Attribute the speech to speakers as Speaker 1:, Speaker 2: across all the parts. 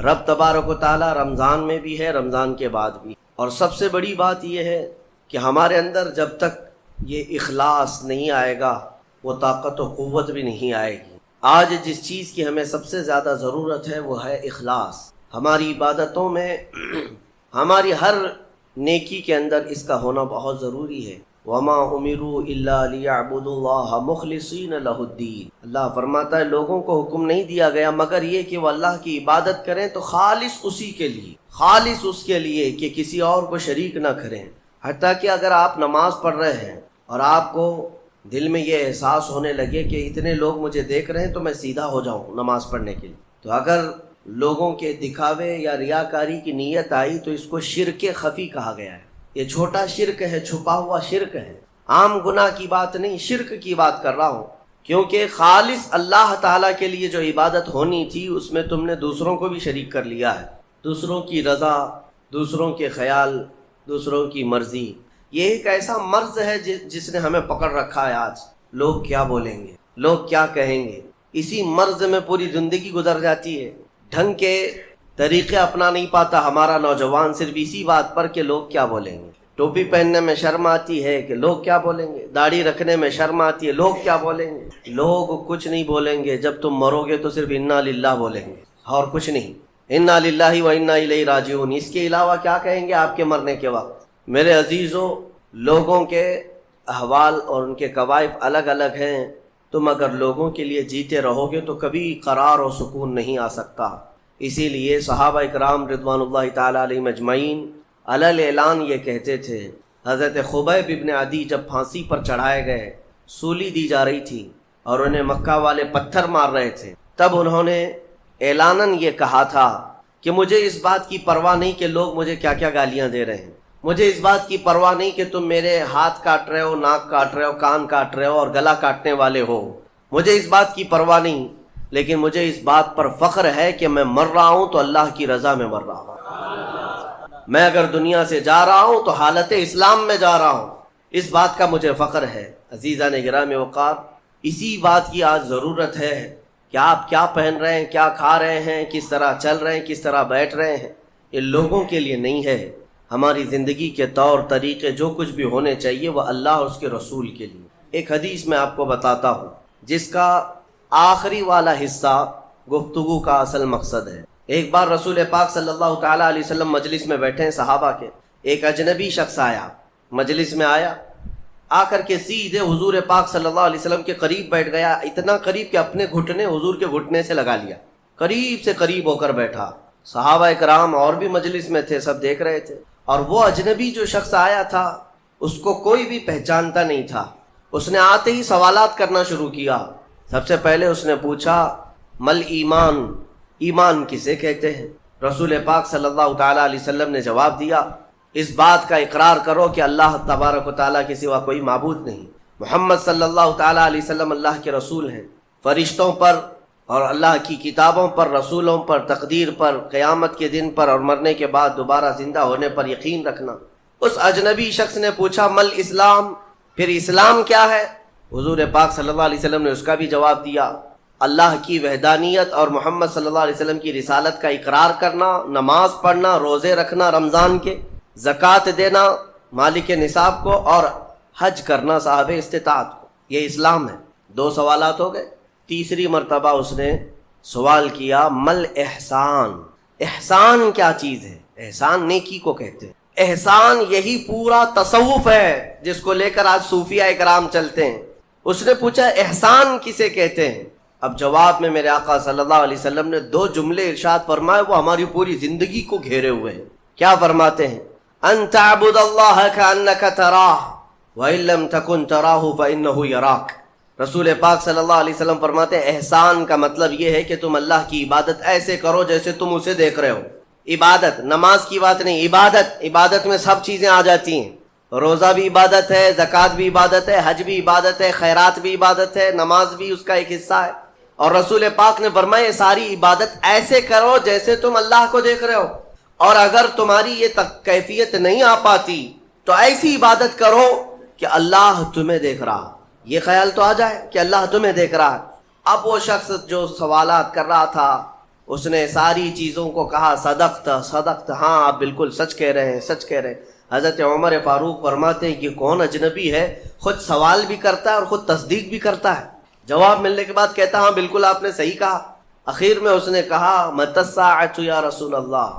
Speaker 1: رب تبارک و تعالیٰ رمضان میں بھی ہے، رمضان کے بعد بھی. اور سب سے بڑی بات یہ ہے کہ ہمارے اندر جب تک یہ اخلاص نہیں آئے گا وہ طاقت و قوت بھی نہیں آئے گی. آج جس چیز کی ہمیں سب سے زیادہ ضرورت ہے وہ ہے اخلاص. ہماری عبادتوں میں ہماری ہر نیکی کے اندر اس کا ہونا بہت ضروری ہے. وما امروا الا ليعبدوا الله مخلصین لہ الدین. اللہ فرماتا ہے لوگوں کو حکم نہیں دیا گیا مگر یہ کہ وہ اللہ کی عبادت کریں تو خالص اسی کے لیے، خالص اس کے لیے کہ کسی اور کو شریک نہ کریں. حتیٰ کہ اگر آپ نماز پڑھ رہے ہیں اور آپ کو دل میں یہ احساس ہونے لگے کہ اتنے لوگ مجھے دیکھ رہے ہیں تو میں سیدھا ہو جاؤں نماز پڑھنے کے لیے، تو اگر لوگوں کے دکھاوے یا ریاکاری کی نیت آئی تو اس کو شرک خفی کہا گیا ہے. یہ چھوٹا شرک ہے، چھپا ہوا شرک ہے. عام گناہ کی بات نہیں، شرک کی بات کر رہا ہوں. کیونکہ خالص اللہ تعالیٰ کے لیے جو عبادت ہونی تھی اس میں تم نے دوسروں کو بھی شریک کر لیا ہے. دوسروں کی رضا، دوسروں کے خیال، دوسروں کی مرضی، یہ ایک ایسا مرض ہے جس نے ہمیں پکڑ رکھا ہے. آج لوگ کیا بولیں گے، لوگ کیا کہیں گے، اسی مرض میں پوری زندگی گزر جاتی ہے. ڈھنگ کے طریقے اپنا نہیں پاتا ہمارا نوجوان صرف اسی بات پر کہ لوگ کیا بولیں گے. ٹوپی پہننے میں شرم آتی ہے کہ لوگ کیا بولیں گے، داڑھی رکھنے میں شرم آتی ہے لوگ کیا بولیں گے. لوگ کچھ نہیں بولیں گے، جب تم مرو گے تو صرف انا للہ بولیں گے اور کچھ نہیں. انا للہ و انا الیہ راجعون، اس کے علاوہ کیا کہیں گے آپ کے مرنے کے وقت. میرے عزیزو، لوگوں کے احوال اور ان کے کوائف الگ الگ ہیں. تم اگر لوگوں کے لیے جیتے رہو گے تو کبھی قرار و سکون نہیں آ سکتا. اسی لیے صحابہ اکرام رضوان اللہ تعالیٰ علیہم اجمعین علی الاعلان یہ کہتے تھے. حضرت خبیب ابن عدی جب پھانسی پر چڑھائے گئے، سولی دی جا رہی تھی اور انہیں مکہ والے پتھر مار رہے تھے، تب انہوں نے اعلاناً یہ کہا تھا کہ مجھے اس بات کی پرواہ نہیں کہ لوگ مجھے کیا کیا گالیاں دے رہے ہیں، مجھے اس بات کی پرواہ نہیں کہ تم میرے ہاتھ کاٹ رہے ہو، ناک کاٹ رہے ہو، کان کاٹ رہے ہو اور گلا کاٹنے والے ہو، مجھے اس بات کی پرواہ نہیں، لیکن مجھے اس بات پر فخر ہے کہ میں مر رہا ہوں تو اللہ کی رضا میں مر رہا ہوں. میں اگر دنیا سے جا رہا ہوں تو حالت اسلام میں جا رہا ہوں، اس بات کا مجھے فخر ہے. عزیزان گرامی وقار، اسی بات کی آج ضرورت ہے کہ آپ کیا پہن رہے ہیں، کیا کھا رہے ہیں، کس طرح چل رہے ہیں، کس طرح بیٹھ رہے ہیں. یہ لوگوں کے لیے نہیں ہے. ہماری زندگی کے طور طریقے جو کچھ بھی ہونے چاہیے وہ اللہ اور اس کے رسول کے لیے. ایک حدیث میں آپ کو بتاتا ہوں جس کا آخری والا حصہ گفتگو کا اصل مقصد ہے. ایک بار رسول پاک صلی اللہ تعالیٰ علیہ وسلم مجلس میں بیٹھے ہیں صحابہ کے. ایک اجنبی شخص آیا، مجلس میں آیا، آ کر کے سیدھے حضور پاک صلی اللہ علیہ وسلم کے قریب بیٹھ گیا. اتنا قریب کہ اپنے گھٹنے حضور کے گھٹنے سے لگا لیا، قریب سے قریب ہو کر بیٹھا. صحابہ کرام اور بھی مجلس میں تھے، سب دیکھ رہے تھے. اور وہ اجنبی جو شخص آیا تھا اس کو کوئی بھی پہچانتا نہیں تھا. اس نے آتے ہی سوالات کرنا شروع کیا. سب سے پہلے اس نے پوچھا مل ایمان، ایمان کسے کہتے ہیں؟ رسول پاک صلی اللہ تعالیٰ علیہ وسلم نے جواب دیا اس بات کا اقرار کرو کہ اللہ تبارک و تعالیٰ کے سوا کوئی معبود نہیں، محمد صلی اللہ تعالیٰ علیہ وسلم اللہ کے رسول ہیں. فرشتوں پر اور اللہ کی کتابوں پر، رسولوں پر، تقدیر پر، قیامت کے دن پر اور مرنے کے بعد دوبارہ زندہ ہونے پر یقین رکھنا. اس اجنبی شخص نے پوچھا مل اسلام، پھر اسلام کیا ہے؟ حضور پاک صلی اللہ علیہ وسلم نے اس کا بھی جواب دیا، اللہ کی وحدانیت اور محمد صلی اللہ علیہ وسلم کی رسالت کا اقرار کرنا، نماز پڑھنا، روزے رکھنا رمضان کے، زکوٰۃ دینا مالک نصاب کو اور حج کرنا صاحب استطاعت کو. یہ اسلام ہے. 2 سوالات ہو گئے. تیسری مرتبہ اس نے سوال کیا مل احسان، احسان کیا چیز ہے؟ احسان نیکی کو کہتے ہیں. احسان یہی پورا تصوف ہے جس کو لے کر آج صوفیہ اکرام چلتے ہیں. اس نے پوچھا احسان کسے کہتے ہیں؟ اب جواب میں میرے آقا صلی اللہ علیہ وسلم نے 2 جملے ارشاد فرمائے، وہ ہماری پوری زندگی کو گھیرے ہوئے ہیں. کیا فرماتے ہیں؟ ان تعبد اللہ کانک تراہ وان لم تکن تراہ فانہ یراک. رسول پاک صلی اللہ علیہ وسلم فرماتے ہیں احسان کا مطلب یہ ہے کہ تم اللہ کی عبادت ایسے کرو جیسے تم اسے دیکھ رہے ہو. عبادت، نماز کی بات نہیں، عبادت میں سب چیزیں آ جاتی ہیں. روزہ بھی عبادت ہے، زکوٰۃ بھی عبادت ہے، حج بھی عبادت ہے، خیرات بھی عبادت ہے، نماز بھی اس کا ایک حصہ ہے. اور رسول پاک نے فرمایا یہ ساری عبادت ایسے کرو جیسے تم اللہ کو دیکھ رہے ہو. اور اگر تمہاری یہ کیفیت نہیں آ پاتی تو ایسی عبادت کرو کہ اللہ تمہیں دیکھ رہا. یہ خیال تو آ جائے کہ اللہ تمہیں دیکھ رہا ہے. اب وہ شخص جو سوالات کر رہا تھا اس نے ساری چیزوں کو کہا صدقت صدقت، ہاں آپ بالکل سچ کہہ رہے ہیں، سچ کہہ رہے ہیں۔ حضرت عمر فاروق فرماتے ہیں کہ کون اجنبی ہے، خود سوال بھی کرتا ہے اور خود تصدیق بھی کرتا ہے، جواب ملنے کے بعد کہتا ہاں بالکل آپ نے صحیح کہا۔ اخیر میں اس نے کہا متی الساعۃ یا رسول اللہ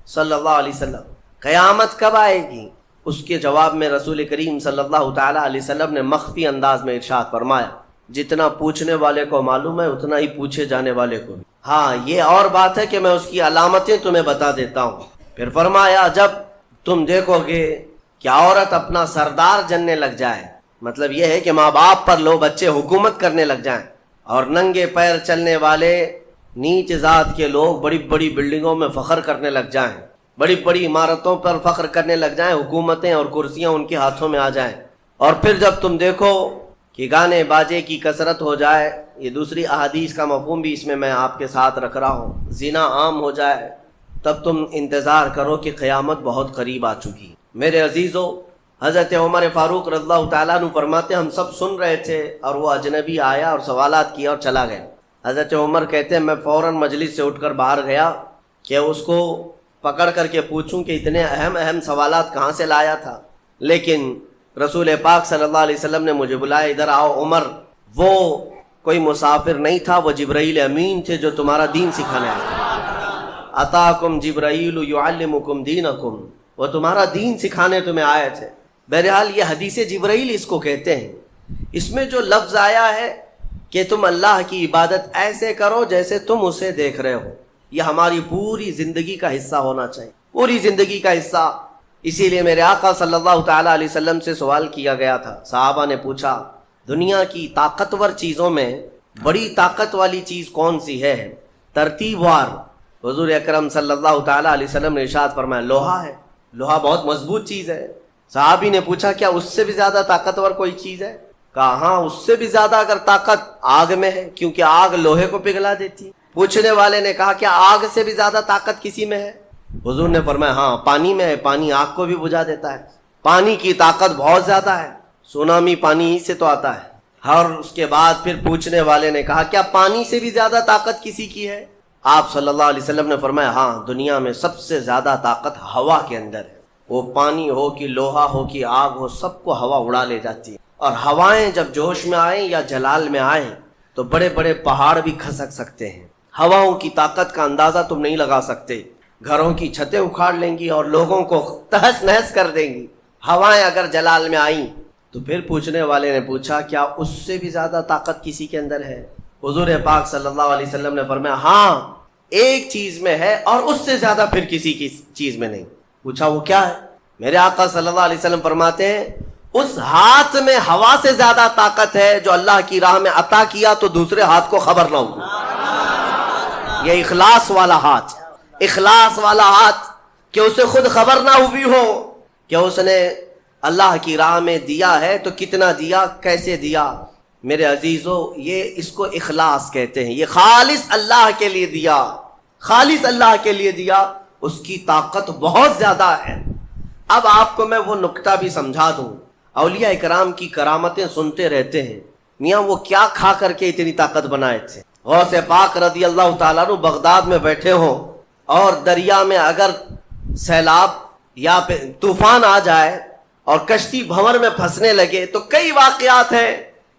Speaker 1: صلی اللہ علیہ وسلم، قیامت کب آئے گی؟ اس کے جواب میں رسول کریم صلی اللہ تعالیٰ علیہ وسلم نے مخفی انداز میں ارشاد فرمایا، جتنا پوچھنے والے کو معلوم ہے اتنا ہی پوچھے جانے والے کو بھی۔ ہاں یہ اور بات ہے کہ میں اس کی علامتیں تمہیں بتا دیتا ہوں۔ پھر فرمایا جب تم دیکھو گے کہ عورت اپنا سردار جننے لگ جائے، مطلب یہ ہے کہ ماں باپ پر لو بچے حکومت کرنے لگ جائیں، اور ننگے پیر چلنے والے نیچ ذات کے لوگ بڑی بڑی بلڈنگوں میں فخر کرنے لگ جائیں، بڑی بڑی عمارتوں پر فخر کرنے لگ جائیں، حکومتیں اور کرسیاں ان کے ہاتھوں میں آ جائیں، اور پھر جب تم دیکھو کہ گانے باجے کی کثرت ہو جائے، یہ دوسری احادیث کا مفہوم بھی اس میں آپ کے ساتھ رکھ رہا ہوں، زنا عام ہو جائے، تب تم انتظار کرو کہ قیامت بہت قریب آ چکی۔ میرے عزیزو، حضرت عمر فاروق رضی اللہ تعالیٰ عنہ فرماتے ہم سب سن رہے تھے اور وہ اجنبی آیا اور سوالات کیا اور چلا گیا۔ حضرت عمر کہتے ہیں میں فوراً مجلس سے اٹھ کر باہر گیا کہ اس کو پکڑ کر کے پوچھوں کہ اتنے اہم سوالات کہاں سے لایا تھا، لیکن رسول پاک صلی اللہ علیہ وسلم نے مجھے بلایا، ادھر آؤ عمر، وہ کوئی مسافر نہیں تھا، وہ جبرائیل امین تھے جو تمہارا دین سکھانے آئے تھے۔ اتاکم جبرائیل یعلمکم دینکم، وہ تمہارا دین سکھانے تمہیں آئے تھے۔ بہرحال یہ حدیث جبرائیل اس کو کہتے ہیں۔ اس میں جو لفظ آیا ہے کہ تم اللہ کی عبادت ایسے کرو جیسے تم اسے دیکھ رہے ہو، یہ ہماری پوری زندگی کا حصہ ہونا چاہیے، پوری زندگی کا حصہ۔ اسی لیے میرے آقا صلی اللہ تعالیٰ علیہ وسلم سے سوال کیا گیا تھا، صحابہ نے پوچھا دنیا کی طاقتور چیزوں میں بڑی طاقت والی چیز کون سی ہے؟ ترتیب وار حضور اکرم صلی اللہ تعالیٰ علیہ وسلم نے ارشاد فرمایا لوہا ہے، لوہا بہت مضبوط چیز ہے۔ صحابی نے پوچھا کیا اس سے بھی زیادہ طاقتور کوئی چیز ہے؟ کہا ہاں اس سے بھی زیادہ اگر طاقت آگ میں ہے، کیونکہ آگ لوہے کو پگھلا دیتی ہے۔ پوچھنے والے نے کہا کیا آگ سے بھی زیادہ طاقت کسی میں ہے؟ حضور نے فرمایا ہاں پانی میں ہے، پانی آگ کو بھی بجھا دیتا ہے، پانی کی طاقت بہت زیادہ ہے، سونامی پانی ہی سے تو آتا ہے۔ اور اس کے بعد پھر پوچھنے والے نے کہا کیا پانی سے بھی زیادہ طاقت کسی کی ہے؟ آپ صلی اللہ علیہ وسلم نے فرمایا ہاں دنیا میں سب سے زیادہ طاقت ہوا کے اندر ہے، وہ پانی ہو کہ لوہا ہو کہ آگ ہو، سب کو ہوا اڑا لے جاتی ہے، اور ہوائیں جب جوش میں آئیں یا جلال میں آئیں تو بڑے بڑے پہاڑ بھی کھسک سکتے ہیں۔ ہواؤں کی طاقت کا اندازہ تم نہیں لگا سکتے، گھروں کی چھتیں اکھاڑ لیں گی اور لوگوں کو تہس نہس کر دیں گی ہوائیں اگر جلال میں آئیں۔ تو پھر پوچھنے والے نے پوچھا کیا اس سے بھی زیادہ طاقت کسی کے اندر ہے؟ حضور پاک صلی اللہ علیہ وسلم نے فرمایا ہاں ایک چیز میں ہے اور اس سے زیادہ پھر کسی کی چیز میں نہیں۔ پوچھا وہ کیا ہے؟ میرے آقا صلی اللہ علیہ وسلم فرماتے ہیں اس ہاتھ میں ہوا سے زیادہ طاقت ہے جو اللہ کی راہ میں عطا کیا تو دوسرے ہاتھ کو خبر نہ ہو۔ یہ اخلاص والا ہاتھ، اخلاص والا ہاتھ کہ اسے خود خبر نہ ہوئی ہو کہ اس نے اللہ کی راہ میں دیا ہے تو کتنا دیا، کیسے دیا۔ میرے عزیزو یہ اس کو اخلاص کہتے ہیں، یہ خالص اللہ کے لیے دیا، خالص اللہ کے لیے دیا، اس کی طاقت بہت زیادہ ہے۔ اب آپ کو میں وہ نکتہ بھی سمجھا دوں، اولیاء اکرام کی کرامتیں سنتے رہتے ہیں، میاں وہ کیا کھا کر کے اتنی طاقت بنائے تھے۔ غوث پاک رضی اللہ تعالیٰ عنہ بغداد میں بیٹھے ہوں اور دریا میں اگر سیلاب یا طوفان آ جائے اور کشتی بھنور میں پھنسنے لگے تو کئی واقعات ہیں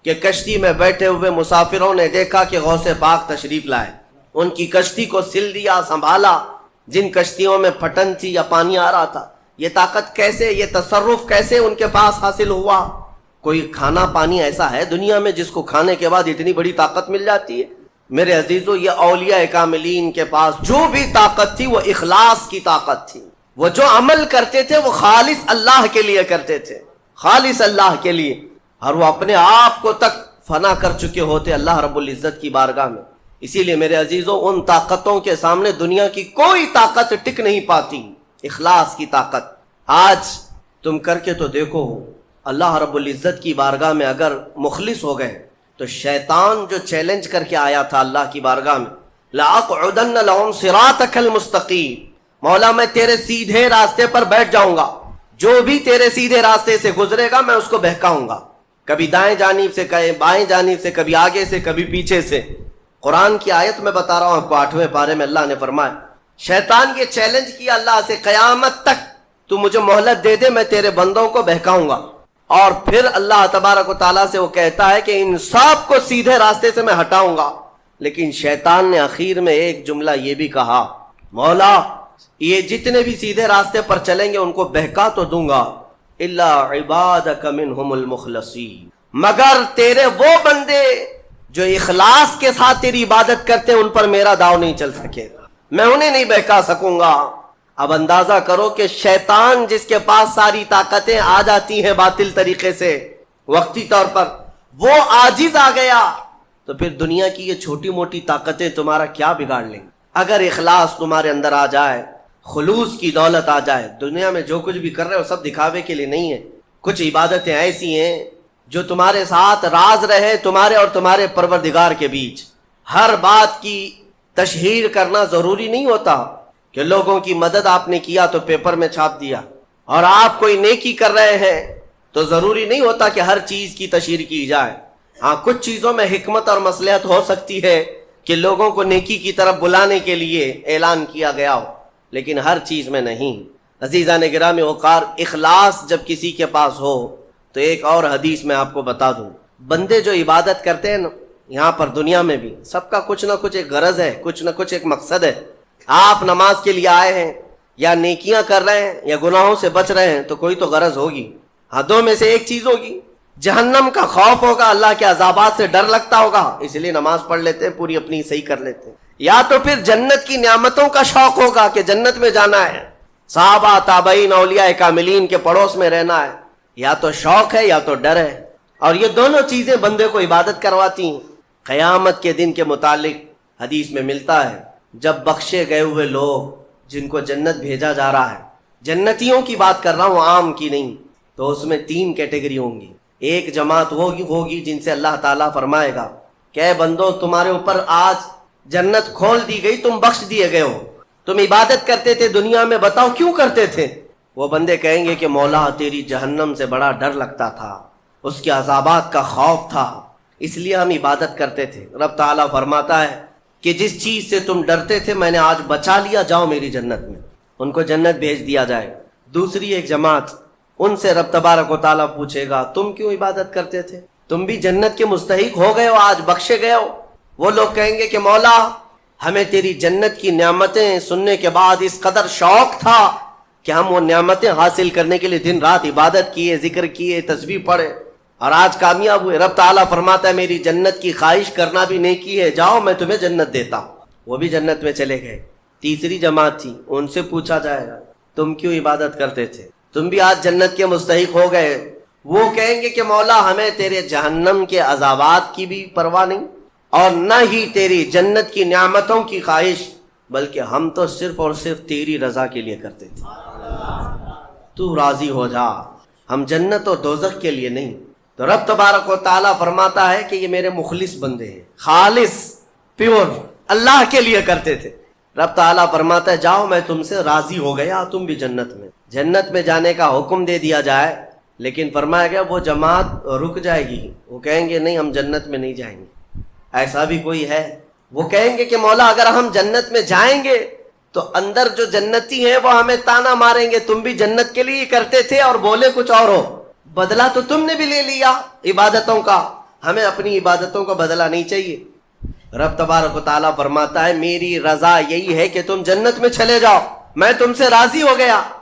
Speaker 1: کہ کشتی میں بیٹھے ہوئے مسافروں نے دیکھا کہ غوث پاک تشریف لائے، ان کی کشتی کو سل دیا، سنبھالا۔ جن کشتیوں میں پھٹن تھی یا پانی آ رہا تھا، یہ طاقت کیسے، یہ تصرف کیسے ان کے پاس حاصل ہوا؟ کوئی کھانا پانی ایسا ہے دنیا میں جس کو کھانے کے بعد اتنی بڑی طاقت مل جاتی ہے؟ میرے عزیزو یہ اولیاء کاملین کے پاس جو بھی طاقت تھی وہ اخلاص کی طاقت تھی، وہ جو عمل کرتے تھے وہ خالص اللہ کے لیے کرتے تھے، خالص اللہ کے لیے، اور وہ اپنے آپ کو تک فنا کر چکے ہوتے اللہ رب العزت کی بارگاہ میں۔ اسی لیے میرے عزیزو ان طاقتوں کے سامنے دنیا کی کوئی طاقت ٹک نہیں پاتی، اخلاص کی طاقت۔ آج تم کر کے تو دیکھو، اللہ رب العزت کی بارگاہ میں اگر مخلص ہو گئے تو شیطان جو چیلنج کر کے آیا تھا اللہ کی بارگاہ میں، لَأَقْعُدَنَّ لَهُمْ صِرَاطَكَ الْمُسْتَقِيمَ، مولا میں تیرے سیدھے راستے پر بیٹھ جاؤں گا، جو بھی تیرے سیدھے راستے سے گزرے گا میں اس کو بہکاؤں گا، کبھی دائیں جانب سے، کبھی بائیں جانب سے، کبھی آگے سے، کبھی پیچھے سے۔ قرآن کی آیت میں بتا رہا ہوں آپ کو، 8ویں پارے میں اللہ نے فرمایا، شیطان یہ چیلنج کیا اللہ سے، قیامت تک تو مجھے مہلت دے دے، میں تیرے بندوں کو بہکاؤں گا۔ اور پھر اللہ تبارک و تعالیٰ سے وہ کہتا ہے کہ ان سب کو سیدھے راستے سے میں ہٹاؤں گا، لیکن شیطان نے آخر میں ایک جملہ یہ بھی کہا، مولا یہ جتنے بھی سیدھے راستے پر چلیں گے ان کو بہکا تو دوں گا، الا عبادک منہم المخلصین، مگر تیرے وہ بندے جو اخلاص کے ساتھ تیری عبادت کرتے ہیں ان پر میرا داؤ نہیں چل سکے گا، میں انہیں نہیں بہکا سکوں گا۔ اب اندازہ کرو کہ شیطان جس کے پاس ساری طاقتیں آ جاتی ہیں باطل طریقے سے وقتی طور پر، وہ عاجز آ گیا، تو پھر دنیا کی یہ چھوٹی موٹی طاقتیں تمہارا کیا بگاڑ لیں گی؟ اگر اخلاص تمہارے اندر آ جائے، خلوص کی دولت آ جائے، دنیا میں جو کچھ بھی کر رہے ہو سب دکھاوے کے لیے نہیں ہے، کچھ عبادتیں ایسی ہیں جو تمہارے ساتھ راز رہے تمہارے اور تمہارے پروردگار کے بیچ۔ ہر بات کی تشہیر کرنا ضروری نہیں ہوتا کہ لوگوں کی مدد آپ نے کیا تو پیپر میں چھاپ دیا، اور آپ کوئی نیکی کر رہے ہیں تو ضروری نہیں ہوتا کہ ہر چیز کی تشہیر کی جائے۔ ہاں کچھ چیزوں میں حکمت اور مصلحت ہو سکتی ہے کہ لوگوں کو نیکی کی طرف بلانے کے لیے اعلان کیا گیا ہو، لیکن ہر چیز میں نہیں۔ عزیزان گرامی وقار، اخلاص جب کسی کے پاس ہو تو ایک اور حدیث میں آپ کو بتا دوں، بندے جو عبادت کرتے ہیں نا یہاں پر دنیا میں بھی، سب کا کچھ نہ کچھ ایک غرض ہے، کچھ نہ کچھ ایک مقصد ہے۔ آپ نماز کے لیے آئے ہیں یا نیکیاں کر رہے ہیں یا گناہوں سے بچ رہے ہیں تو کوئی تو غرض ہوگی، ہاں دو میں سے ایک چیز ہوگی، جہنم کا خوف ہوگا، اللہ کے عذابات سے ڈر لگتا ہوگا اس لیے نماز پڑھ لیتے ہیں، پوری اپنی صحیح کر لیتے ہیں، یا تو پھر جنت کی نعمتوں کا شوق ہوگا کہ جنت میں جانا ہے، صحابہ تابعین اولیاء کاملین کے پڑوس میں رہنا ہے، یا تو شوق ہے یا تو ڈر ہے، اور یہ دونوں چیزیں بندے کو عبادت کرواتی ہیں۔ قیامت کے دن کے متعلق حدیث میں ملتا ہے، جب بخشے گئے ہوئے لوگ جن کو جنت بھیجا جا رہا ہے، جنتیوں کی بات کر رہا ہوں عام کی نہیں، تو اس میں 3 کیٹیگری ہوں گی۔ ایک جماعت ہوگی جن سے اللہ تعالیٰ فرمائے گا کہ اے بندو تمہارے اوپر آج جنت کھول دی گئی، تم بخش دیے گئے ہو، تم عبادت کرتے تھے دنیا میں، بتاؤ کیوں کرتے تھے؟ وہ بندے کہیں گے کہ مولا تیری جہنم سے بڑا ڈر لگتا تھا، اس کے عذابات کا خوف تھا، اس لیے ہم عبادت کرتے تھے۔ رب تعالیٰ فرماتا ہے کہ جس چیز سے تم ڈرتے تھے میں نے آج بچا لیا، جاؤ میری جنت میں، ان کو جنت بھیج دیا جائے۔ دوسری ایک جماعت، ان سے رب تبارک و تعالیٰ پوچھے گا تم کیوں عبادت کرتے تھے، تم بھی جنت کے مستحق ہو گئے ہو، آج بخشے گئے ہو۔ وہ لوگ کہیں گے کہ مولا ہمیں تیری جنت کی نعمتیں سننے کے بعد اس قدر شوق تھا کہ ہم وہ نعمتیں حاصل کرنے کے لیے دن رات عبادت کیے، ذکر کیے، تسبیح پڑھے، اور آج کامیاب ہوئے۔ رب تعالیٰ فرماتا ہے میری جنت کی خواہش کرنا بھی نیکی ہے، جاؤ میں تمہیں جنت دیتا ہوں۔ وہ بھی جنت میں چلے گئے۔ تیسری جماعت تھی، ان سے پوچھا جائے گا تم کیوں عبادت کرتے تھے، تم بھی آج جنت کے مستحق ہو گئے۔ وہ کہیں گے کہ مولا ہمیں تیرے جہنم کے عذابات کی بھی پرواہ نہیں، اور نہ ہی تیری جنت کی نعمتوں کی خواہش، بلکہ ہم تو صرف اور صرف تیری رضا کے لیے کرتے تھے، تو راضی ہو جا، ہم جنت و دوزخ کے لیے نہیں۔ تو رب تبارک و تعالیٰ فرماتا ہے کہ یہ میرے مخلص بندے ہیں، خالص پیور اللہ کے لیے کرتے تھے۔ رب تعالیٰ فرماتا ہے جاؤ میں تم سے راضی ہو گیا، تم بھی جنت میں جانے کا حکم دے دیا جائے، لیکن فرمایا گیا وہ جماعت رک جائے گی، وہ کہیں گے نہیں ہم جنت میں نہیں جائیں گے۔ ایسا بھی کوئی ہے، وہ کہیں گے کہ مولا اگر ہم جنت میں جائیں گے تو اندر جو جنتی ہیں وہ ہمیں تانا ماریں گے، تم بھی جنت کے لیے کرتے تھے اور بولے کچھ اور ہو، بدلہ تو تم نے بھی لے لیا عبادتوں کا، ہمیں اپنی عبادتوں کا بدلہ نہیں چاہیے۔ رب تبارک و تعالیٰ فرماتا ہے میری رضا یہی ہے کہ تم جنت میں چلے جاؤ، میں تم سے راضی ہو گیا،